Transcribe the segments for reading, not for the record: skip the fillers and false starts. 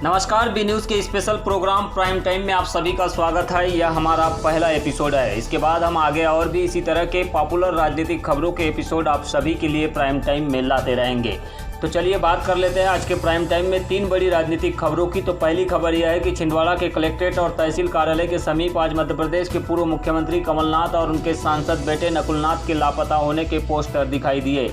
नमस्कार, B news के special programme prime time में आप सभी का स्वागत है। यह हमारा पहला एपिसोड है। इसके बाद हम आगे और भी इसी तरह के पॉपुलर राजनीतिक खबरों के एपिसोड आप सभी के लिए प्राइम टाइम में लाते रहेंगे। तो चलिए बात कर लेते हैं आज के प्राइम टाइम में 3 बड़ी राजनीतिक खबरों की। तो पहली खबर यह है कि छिंदवाड़ा के कलेक्ट्रेट और तहसील कार्यालय के समीप आज मध्य प्रदेश के पूर्व मुख्यमंत्री कमलनाथ और उनके सांसद बेटे नकुलनाथ के लापता होने के पोस्टर दिखाई दिए,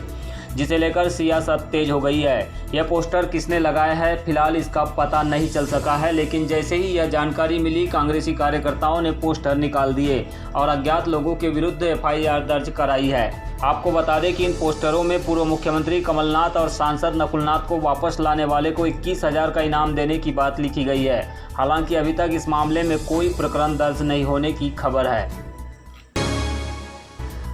जिसे लेकर सियासत तेज हो गई है। यह पोस्टर किसने लगाया है, फिलहाल इसका पता नहीं चल सका है, लेकिन जैसे ही यह जानकारी मिली, कांग्रेसी कार्यकर्ताओं ने पोस्टर निकाल दिए और अज्ञात लोगों के विरुद्ध एफआईआर दर्ज कराई है। आपको बता दें कि इन पोस्टरों में पूर्व मुख्यमंत्री कमलनाथ और सांसद नकुलनाथ को वापस लाने वाले को 21,000 का इनाम देने की बात लिखी गई है। हालांकि अभी तक इस मामले में कोई प्रकरण दर्ज नहीं होने की खबर है।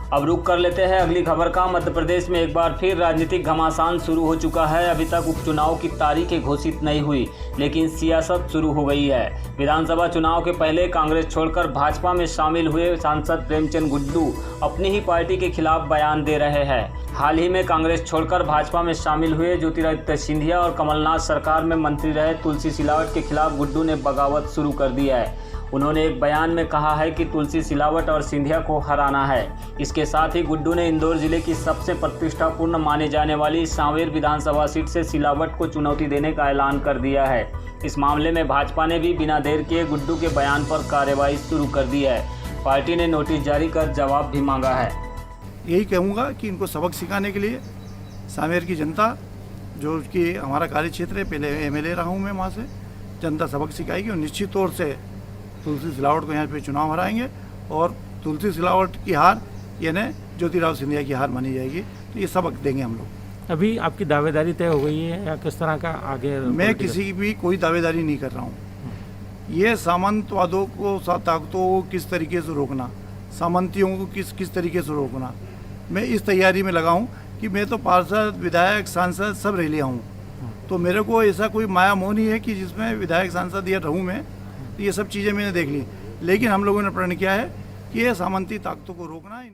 अब रुक कर लेते हैं अगली खबर का। मध्य प्रदेश में एक बार फिर राजनीतिक घमासान शुरू हो चुका है। अभी तक उपचुनाव की तारीखें घोषित नहीं हुई, लेकिन सियासत शुरू हो गई है। विधानसभा चुनाव के पहले कांग्रेस छोड़कर भाजपा में शामिल हुए सांसद प्रेमचंद गुड्डू अपनी ही पार्टी के खिलाफ बयान दे रहे हैं। हाल ही में कांग्रेस छोड़कर भाजपा में शामिल हुए ज्योतिरादित्य सिंधिया और कमलनाथ सरकार में मंत्री रहे तुलसी सिलावट के खिलाफ गुड्डू ने बगावत शुरू कर दी है। उन्होंने एक बयान में कहा है कि तुलसी सिलावट और सिंधिया को हराना है। इसके साथ ही गुड्डू ने इंदौर जिले की सबसे प्रतिष्ठापूर्ण माने जाने वाली सांवेर विधानसभा सीट से सिलावट को चुनौती देने का ऐलान कर दिया है। इस मामले में भाजपा ने भी बिना देर किए गुड्डू के बयान पर कार्रवाई शुरू कर दी है। पार्टी ने नोटिस जारी कर जवाब भी मांगा है। यही कहूँगा कि इनको सबक सिखाने के लिए सांवेर की जनता, जो कि हमारा कार्य क्षेत्र है, पहले एमएलए रहा हूँ मैं, वहाँ से जनता सबक सिखाएगी और निश्चित तौर से तुलसी सिलावट को यहाँ पे चुनाव हराएंगे और तुलसी सिलावट की हार यानी ज्योतिराव सिंधिया की हार मानी जाएगी। तो ये सबक देंगे हम लोग। अभी आपकी दावेदारी तय हो गई है या किस तरह का आगे? मैं किसी की भी कोई दावेदारी नहीं कर रहा हूँ। ये सामंतवादों को, ताकतों को किस तरीके से रोकना, सामंतियों को किस तरीके से रोकना, मैं इस तैयारी में लगा हूँ कि मैं तो पार्षद, विधायक, सांसद सब रह लिया हूँ। तो मेरे को ऐसा कोई माया मोह नहीं है कि जिसमें विधायक, सांसद या रहूँ मैं। तो ये सब चीज़ें मैंने देख ली, लेकिन हम लोगों ने प्रण किया है कि ये सामंती ताकतों को रोकना है।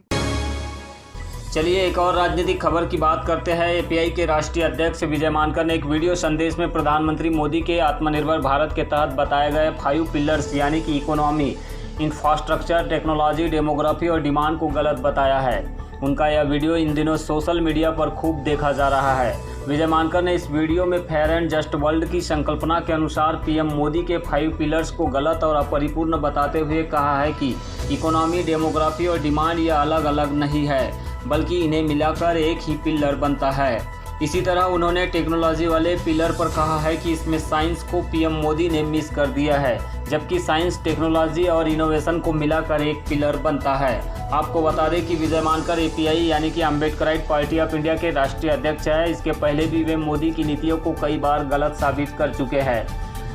चलिए एक और राजनीतिक खबर की बात करते हैं। एपीआई के राष्ट्रीय अध्यक्ष विजय मानकर ने एक वीडियो संदेश में प्रधानमंत्री मोदी के आत्मनिर्भर भारत के तहत बताए गए 5 पिलर्स यानी कि इकोनॉमी, इंफ्रास्ट्रक्चर, टेक्नोलॉजी, डेमोग्राफी और डिमांड को गलत बताया है। उनका यह वीडियो इन दिनों सोशल मीडिया पर खूब देखा जा रहा है। विजय मानकर ने इस वीडियो में फेयर एंड जस्ट वर्ल्ड की संकल्पना के अनुसार पीएम मोदी के 5 पिलर्स को गलत और अपरिपूर्ण बताते हुए कहा है कि इकोनॉमी, डेमोग्राफी और डिमांड ये अलग अलग नहीं है, बल्कि इन्हें मिलाकर एक ही पिलर बनता है। इसी तरह उन्होंने टेक्नोलॉजी वाले पिलर पर कहा है कि इसमें साइंस को पीएम मोदी ने मिस कर दिया है, जबकि साइंस, टेक्नोलॉजी और इनोवेशन को मिलाकर एक पिलर बनता है। आपको बता दें कि विजय मानकर एपीआई यानी कि अम्बेडकराइट पार्टी ऑफ इंडिया के राष्ट्रीय अध्यक्ष है। इसके पहले भी वे मोदी की नीतियों को कई बार गलत साबित कर चुके हैं।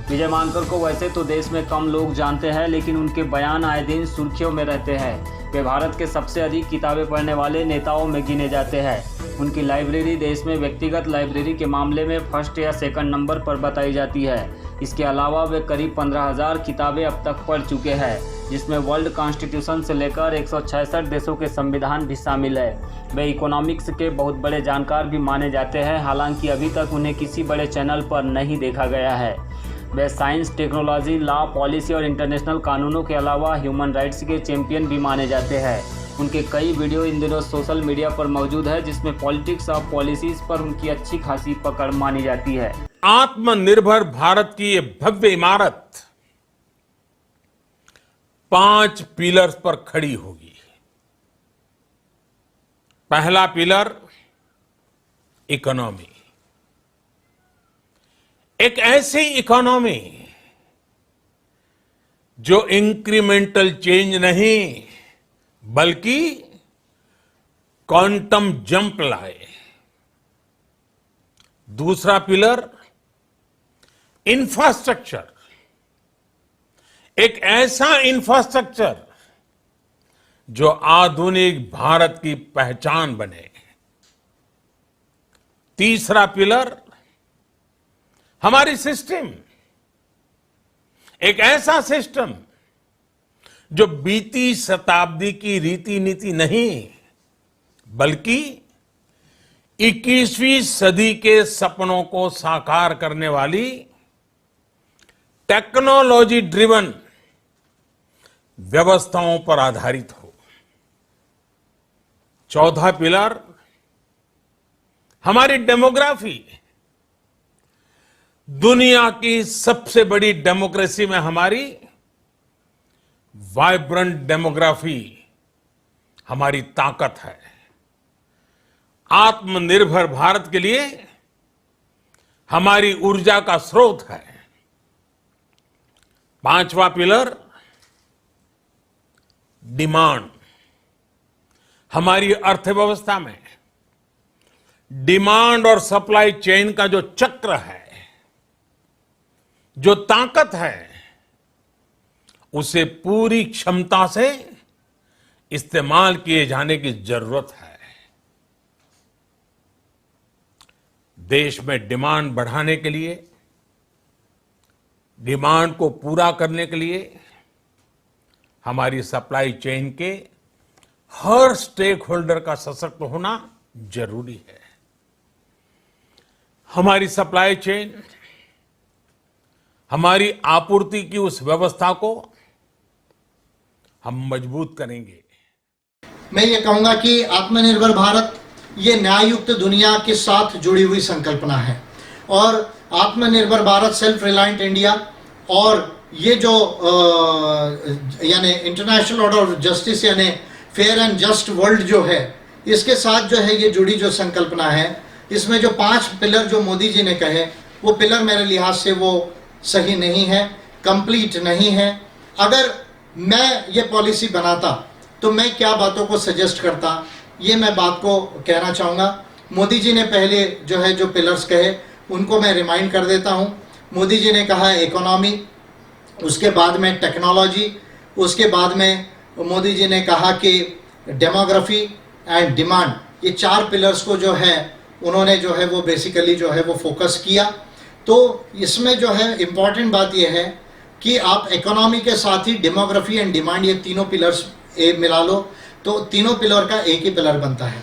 विजय मानकर को वैसे तो देश में कम लोग जानते हैं, लेकिन उनके बयान आए दिन सुर्खियों में रहते हैं। वे भारत के सबसे अधिक किताबें पढ़ने वाले नेताओं में गिने जाते हैं। उनकी लाइब्रेरी देश में व्यक्तिगत लाइब्रेरी के मामले में फर्स्ट या सेकंड नंबर पर बताई जाती है। इसके अलावा वे करीब 15,000 किताबें अब तक पढ़ चुके हैं, जिसमें वर्ल्ड कॉन्स्टिट्यूशन से लेकर 166 देशों के संविधान भी शामिल है। वे इकोनॉमिक्स के बहुत बड़े जानकार भी माने जाते हैं, हालांकि अभी तक उन्हें किसी बड़े चैनल पर नहीं देखा गया है। वे साइंस, टेक्नोलॉजी, लॉ, पॉलिसी और इंटरनेशनल कानूनों के अलावा ह्यूमन राइट्स के चैंपियन भी माने जाते हैं। उनके कई वीडियो इन दिनों सोशल मीडिया पर मौजूद है, जिसमें पॉलिटिक्स और पॉलिसीज पर उनकी अच्छी खासी पकड़ मानी जाती है। आत्मनिर्भर भारत की ये भव्य इमारत 5 पिलर्स पर खड़ी होगी। पहला पिलर इकोनॉमी, एक ऐसी इकोनॉमी जो इंक्रीमेंटल चेंज नहीं बल्कि क्वांटम जंप लाए। दूसरा पिलर इंफ्रास्ट्रक्चर, एक ऐसा इंफ्रास्ट्रक्चर जो आधुनिक भारत की पहचान बने। तीसरा पिलर हमारी सिस्टम, एक ऐसा सिस्टम जो बीती शताब्दी की रीति नीति नहीं बल्कि 21वीं सदी के सपनों को साकार करने वाली टेक्नोलॉजी ड्रिवन व्यवस्थाओं पर आधारित हो। चौथा पिलर हमारी डेमोग्राफी। दुनिया की सबसे बड़ी डेमोक्रेसी में हमारी वाइब्रेंट डेमोग्राफी हमारी ताकत है। आत्मनिर्भर भारत के लिए हमारी ऊर्जा का स्रोत है। पांचवा पिलर डिमांड। हमारी अर्थव्यवस्था में डिमांड और सप्लाई चेन का जो चक्र है, जो ताकत है, उसे पूरी क्षमता से इस्तेमाल किए जाने की जरूरत है। देश में डिमांड बढ़ाने के लिए, डिमांड को पूरा करने के लिए हमारी सप्लाई चेन के हर स्टेक होल्डर का सशक्त होना जरूरी है। हमारी सप्लाई चेन, हमारी आपूर्ति की उस व्यवस्था को हम मजबूत करेंगे। मैं ये कहूंगा कि आत्मनिर्भर भारत ये न्याययुक्त दुनिया के साथ जुड़ी हुई संकल्पना है और आत्मनिर्भर भारत, सेल्फ रिलायंट इंडिया और ये जो यानी इंटरनेशनल ऑर्डर ऑफ जस्टिस यानी फेयर एंड जस्ट वर्ल्ड जो है, इसके साथ जो है ये जुड़ी जो संकल्पना है, इसमें जो 5 पिलर जो मोदी जी ने कहे, वो पिलर मेरे लिहाज से वो सही नहीं है, कंप्लीट नहीं है। अगर मैं ये पॉलिसी बनाता तो मैं क्या बातों को सजेस्ट करता, ये मैं बात को कहना चाहूँगा। मोदी जी ने पहले जो है जो पिलर्स कहे उनको मैं रिमाइंड कर देता हूँ। मोदी जी ने कहा इकोनॉमी, उसके बाद में टेक्नोलॉजी, उसके बाद में मोदी जी ने कहा कि डेमोग्राफी एंड डिमांड, ये 4 पिलर्स को जो है उन्होंने जो है वो बेसिकली जो है वो फोकस किया। तो इसमें जो है इम्पॉर्टेंट बात यह है कि आप इकोनॉमी के साथ ही डेमोग्राफी एंड डिमांड, ये तीनों पिलर्स मिला लो तो तीनों पिलर का एक ही पिलर बनता है।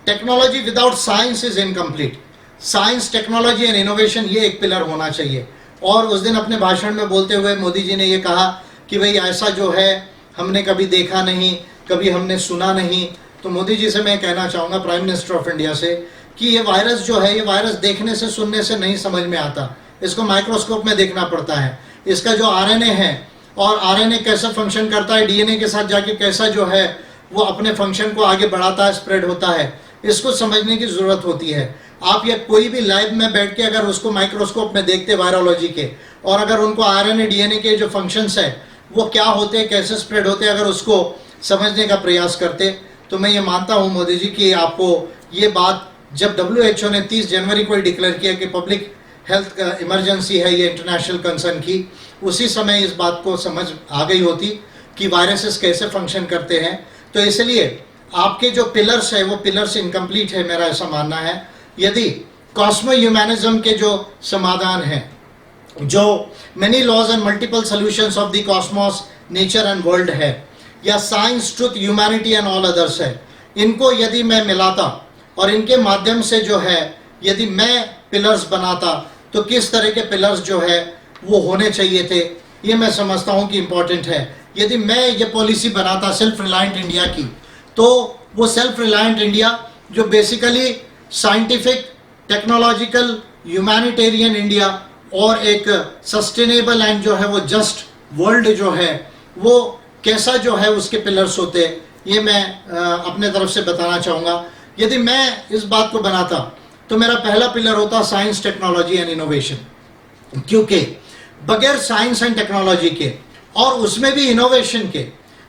Technology without science is incomplete. Science, technology and innovation, ये एक पिलर होना चाहिए। और उस दिन अपने भाषण में बोलते हुए मोदी जी ने ये कहा कि भाई ऐसा जो है हमने कभी देखा नहीं, कभी हमने सुना नहीं। तो मोदी जी से मैं कहना चाहूँगा, प्राइम मिनिस्टर ऑफ इंडिया से, कि ये वायरस जो है, ये वायरस देखने से सुनने से नहीं समझ में आता, इसको माइक्रोस्कोप में देखना पड़ता है। इसका जो आरएनए है और आरएनए कैसा फंक्शन करता है, डीएनए के साथ जाके कैसा जो है वो अपने फंक्शन को आगे बढ़ाता है, स्प्रेड होता है, इसको समझने की ज़रूरत होती है। आप ये कोई भी लैब में बैठ के अगर उसको माइक्रोस्कोप में देखते वायरोलॉजी के, और अगर उनको आरएनए डीएनए के जो फंक्शंस है वो क्या होते हैं, कैसे स्प्रेड होते हैं, अगर उसको समझने का प्रयास करते, तो मैं ये मानता हूँ मोदी जी कि आपको ये बात, जब WHO ने 30 जनवरी को ही डिक्लेयर किया कि पब्लिक हेल्थ का इमरजेंसी है ये इंटरनेशनल कंसर्न की, उसी समय इस बात को समझ आ गई होती कि वायरसेस कैसे फंक्शन करते हैं। तो इसलिए आपके जो पिलर्स है वो पिलर्स इनकम्प्लीट है, मेरा ऐसा मानना है। यदि कॉस्मो ह्यूमैनिज्म के जो समाधान है, जो many laws and multiple solutions of the cosmos, nature and world है, या science, truth, humanity and all others है, इनको यदि मैं मिलाता और इनके माध्यम से जो है यदि मैं पिलर्स बनाता, तो किस तरह के पिलर्स जो है वो होने चाहिए थे, ये मैं समझता हूँ कि इम्पॉर्टेंट है। यदि मैं ये पॉलिसी बनाता सेल्फ रिलायंट इंडिया की, तो वो सेल्फ रिलायंट इंडिया जो basically scientific, technological, humanitarian India और एक सस्टेनेबल एंड जो है वो जस्ट वर्ल्ड जो है वो कैसा जो है उसके पिलर्स होते, ये मैं अपने तरफ से बताना चाहूँगा। यदि मैं इस बात को बनाता तो मेरा पहला पिलर होता साइंस, टेक्नोलॉजी एंड इनोवेशन, क्योंकि बगैर साइंस एंड टेक्नोलॉजी के और उसमें भी इनोवेशन के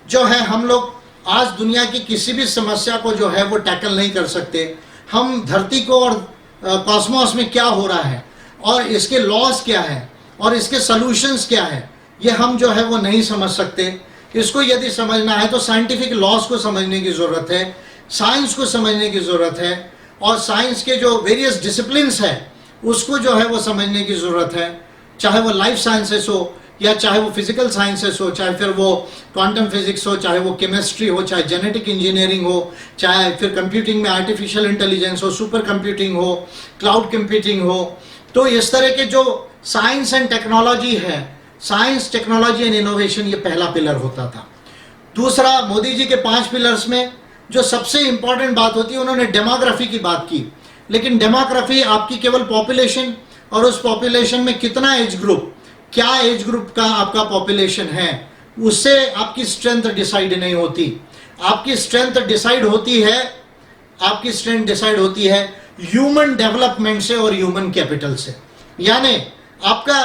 जो है हम लोग आज दुनिया की किसी भी समस्या को जो है वो टैकल नहीं कर सकते। हम धरती को और कॉस्मोस में क्या हो रहा है और इसके लॉज क्या है और इसके सॉल्यूशंस क्या है, ये हम जो है वो नहीं समझ सकते। इसको यदि समझना है तो साइंटिफिक लॉज को समझने की ज़रूरत है, साइंस को समझने की ज़रूरत है, और साइंस के जो वेरियस डिसिप्लिन्स है उसको जो है वो समझने की ज़रूरत है, चाहे वो लाइफ साइंसेस हो या चाहे वो फिजिकल साइंसेस हो, चाहे फिर वो क्वांटम फिजिक्स हो, चाहे वो केमिस्ट्री हो, चाहे जेनेटिक इंजीनियरिंग हो, चाहे फिर कंप्यूटिंग में आर्टिफिशियल इंटेलिजेंस हो, सुपर कंप्यूटिंग हो, क्लाउड कंप्यूटिंग हो। तो इस तरह के जो साइंस एंड टेक्नोलॉजी है, साइंस, टेक्नोलॉजी एंड इनोवेशन ये पहला पिलर होता था। दूसरा, मोदी जी के 5 पिलर्स में जो सबसे इंपॉर्टेंट बात होती है, उन्होंने डेमोग्राफी की बात की। लेकिन डेमोग्राफी आपकी केवल पॉपुलेशन और उस पॉपुलेशन में कितना एज ग्रुप, क्या एज ग्रुप का आपका पॉपुलेशन है, उससे आपकी स्ट्रेंथ डिसाइड नहीं होती। आपकी स्ट्रेंथ डिसाइड होती है ह्यूमन डेवलपमेंट से और ह्यूमन कैपिटल से। यानी आपका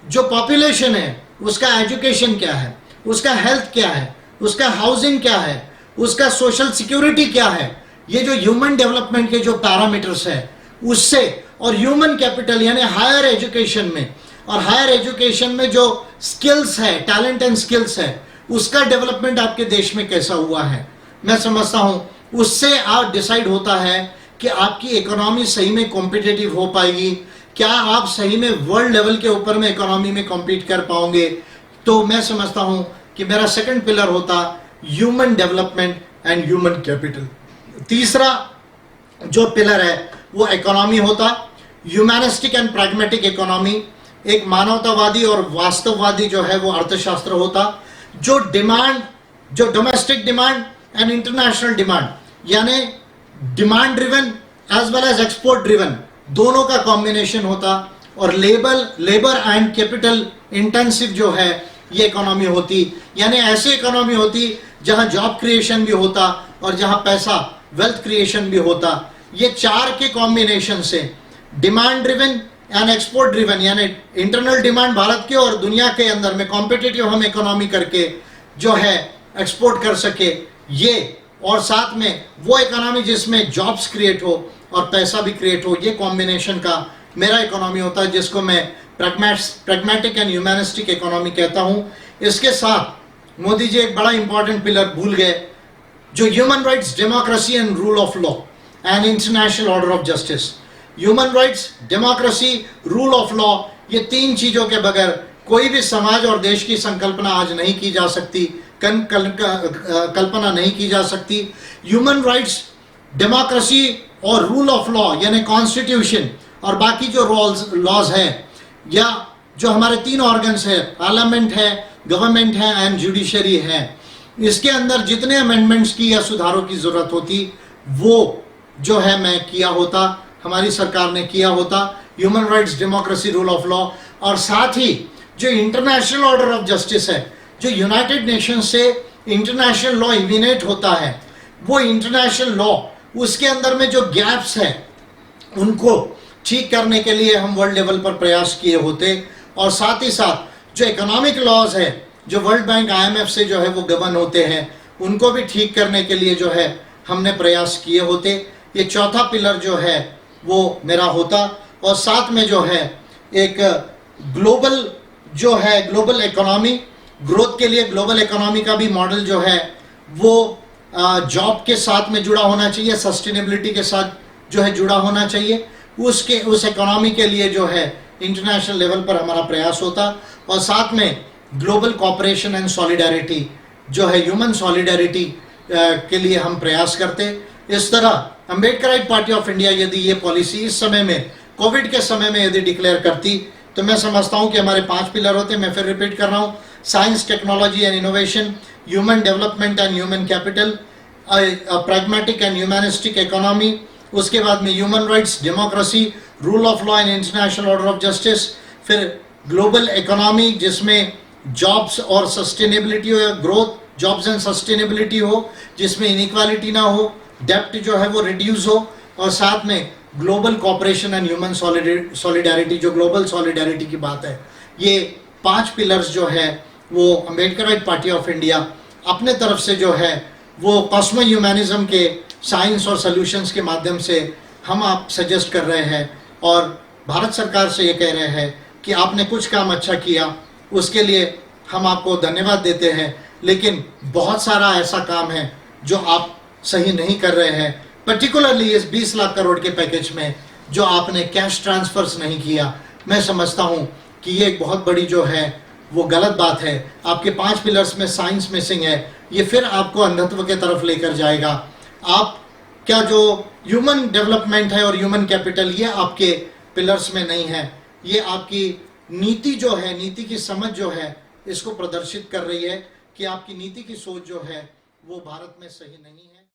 जो पॉपुलेशन है उसका एजुकेशन क्या है, उसका हेल्थ क्या है, उसका हाउसिंग क्या है, उसका सोशल सिक्योरिटी क्या है, ये जो ह्यूमन डेवलपमेंट के जो पैरामीटर्स है उससे, और ह्यूमन कैपिटल यानी हायर एजुकेशन में, और हायर एजुकेशन में जो स्किल्स है, टैलेंट एंड स्किल्स है, उसका डेवलपमेंट आपके देश में कैसा हुआ है, मैं समझता हूं उससे आप डिसाइड होता है कि आपकी इकोनॉमी सही में कॉम्पिटिटिव हो पाएगी, क्या आप सही में वर्ल्ड लेवल के ऊपर में इकोनॉमी में कॉम्पीट कर पाओगे। तो मैं समझता हूं कि मेरा सेकंड पिलर होता human development and human capital. तीसरा जो पिलर है वो इकोनॉमी होता, ह्यूमैनिस्टिक एंड प्रैग्मेटिक इकोनॉमी। एक मानवतावादी और वास्तववादी जो है वो अर्थशास्त्र होता, जो domestic demand and international demand, यानी demand driven as well as export driven, दोनों का कॉम्बिनेशन होता, और लेबर एंड कैपिटल इंटेंसिव जो है ये इकोनॉमी होती। यानी ऐसी इकोनॉमी होती जहां जॉब क्रिएशन भी होता और जहां पैसा, वेल्थ क्रिएशन भी होता। ये चार के कॉम्बिनेशन से demand driven and export driven, यानी इंटरनल डिमांड भारत के और दुनिया के अंदर में कॉम्पिटिटिव हम इकोनॉमी करके जो है एक्सपोर्ट कर सके, ये, और साथ में वो इकोनॉमी जिसमें जॉब्स क्रिएट हो और पैसा भी क्रिएट हो, ये कॉम्बिनेशन का मेरा इकोनॉमी होता है, जिसको मैं प्रैग्मेटिक एंड ह्यूमैनिस्टिक इकोनॉमी कहता हूं। इसके साथ मोदी जी एक बड़ा इंपॉर्टेंट पिलर भूल गए, जो human rights, democracy and rule of law and international order of justice. Human rights, democracy, rule of law, ये 3 चीजों के बगैर कोई भी समाज और देश की संकल्पना आज नहीं की जा सकती, कल्पना नहीं की जा सकती। ह्यूमन राइट्स, डेमोक्रेसी और रूल ऑफ लॉ यानी कॉन्स्टिट्यूशन और बाकी जो लॉज है, या जो हमारे 3 ऑर्गन्स है, पार्लियामेंट है, गवर्नमेंट है एंड जुडिशरी है, इसके अंदर जितने अमेंडमेंट्स की या सुधारों की जरूरत होती वो जो है मैं किया होता, हमारी सरकार ने किया होता। Human rights, democracy, rule of law, और साथ ही जो इंटरनेशनल ऑर्डर ऑफ जस्टिस है, जो यूनाइटेड नेशन से इंटरनेशनल लॉ इमिनेट होता है, वो इंटरनेशनल लॉ, उसके अंदर में जो गैप्स है उनको ठीक करने के लिए हम वर्ल्ड लेवल पर प्रयास किए होते। और साथ ही साथ जो इकोनॉमिक लॉज है, जो वर्ल्ड बैंक, IMF से जो है वो गवर्न होते हैं, उनको भी ठीक करने के लिए जो है हमने प्रयास किए होते। ये चौथा पिलर जो है वो मेरा होता। और साथ में जो है एक ग्लोबल इकोनॉमी, ग्रोथ के लिए ग्लोबल इकोनॉमी का भी मॉडल जो है वो जॉब के साथ में जुड़ा होना चाहिए, सस्टेनेबिलिटी के साथ जो है जुड़ा होना चाहिए। उस इकोनॉमी के लिए जो है इंटरनेशनल लेवल पर हमारा प्रयास होता। और साथ में ग्लोबल कोऑपरेशन एंड सॉलिडारिटी जो है, ह्यूमन सॉलिडारिटी के लिए हम प्रयास करते। इस तरह अम्बेडकराइट पार्टी ऑफ इंडिया यदि ये पॉलिसी इस समय में, कोविड के समय में यदि डिक्लेयर करती, तो मैं समझता हूं कि हमारे 5 पिलर होते। मैं फिर रिपीट कर रहा हूं, science, technology and innovation, human development and human capital, pragmatic and humanistic economy, उसके बाद में human rights, democracy, rule of law and international order of justice, फिर ग्लोबल इकोनॉमी जिसमें जॉब्स और सस्टेनेबिलिटी हो, ग्रोथ, जॉब्स एंड सस्टेनेबिलिटी हो, जिसमें inequality ना हो, डेप्ट जो है वो रिड्यूस हो, और साथ में global cooperation and human solidarity, जो ग्लोबल सॉलिडारिटी की बात है। ये 5 पिलर्स जो है वो अम्बेडकराइट पार्टी ऑफ इंडिया अपने तरफ से जो है वो कॉस्मो ह्यूमैनिज्म के साइंस और सॉल्यूशंस के माध्यम से हम आप सजेस्ट कर रहे हैं, और भारत सरकार से ये कह रहे हैं कि आपने कुछ काम अच्छा किया, उसके लिए हम आपको धन्यवाद देते हैं। लेकिन बहुत सारा ऐसा काम है जो आप सही नहीं कर रहे हैं, पर्टिकुलरली इस 20 लाख करोड़ के पैकेज में जो आपने कैश ट्रांसफर्स नहीं किया। मैं समझता हूं कि ये एक बहुत बड़ी जो है वो गलत बात है। आपके 5 पिलर्स में साइंस मिसिंग है, ये फिर आपको अंधत्व के तरफ लेकर जाएगा। आप क्या जो ह्यूमन डेवलपमेंट है और ह्यूमन कैपिटल, ये आपके पिलर्स में नहीं है, ये आपकी नीति जो है, नीति की समझ जो है, इसको प्रदर्शित कर रही है कि आपकी नीति की सोच जो है वो भारत में सही नहीं है।